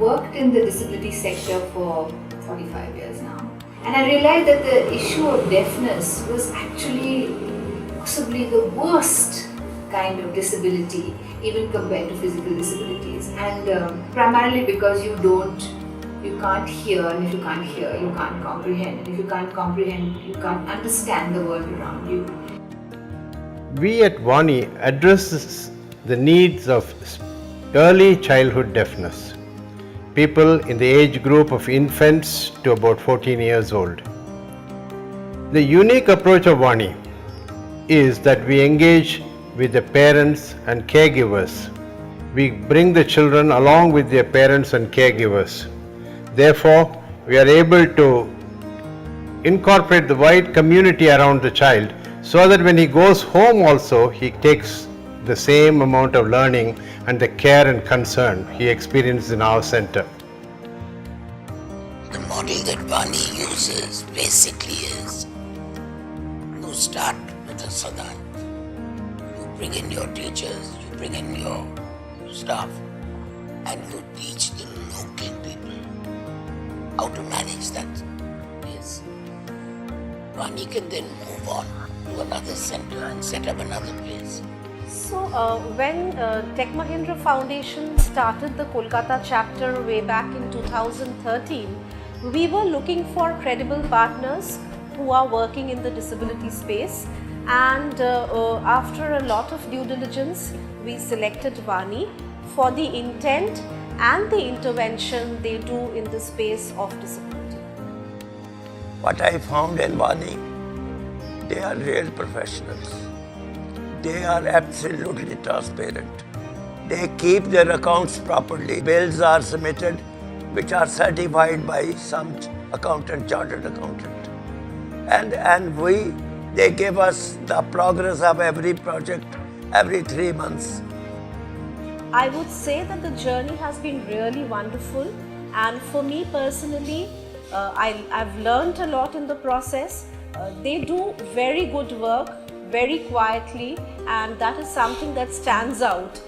worked in the disability sector for 45 years now, and I realized that the issue of deafness was actually possibly the worst kind of disability, even compared to physical disabilities, and primarily because you can't hear, and if you can't hear, you can't comprehend, and if you can't comprehend, you can't understand the world around you. We at Vani addresses the needs of early childhood deafness, people in the age group of infants to about 14 years old. The unique approach of Vani is that we engage with the parents and caregivers. We bring the children along with their parents and caregivers. Therefore, we are able to incorporate the wide community around the child so that when he goes home also, he takes the same amount of learning and the care and concern he experiences in our center. The model that Vani uses basically is you start with a sadhan. You bring in your teachers, you bring in your staff, and you teach the local people how to manage that place. Vani can then move on to another center and set up another place. So, when Tech Mahindra Foundation started the Kolkata chapter way back in 2013, we were looking for credible partners who are working in the disability space, and after a lot of due diligence, we selected Vani for the intent and the intervention they do in the space of disability. What I found in Vani, they are real professionals. They are absolutely transparent. They keep their accounts properly. Bills are submitted which are certified by some accountant, chartered accountant. And they give us the progress of every project every 3 months. I would say that the journey has been really wonderful, and for me personally, I've learned a lot in the process. They do very good work, very quietly, and that is something that stands out.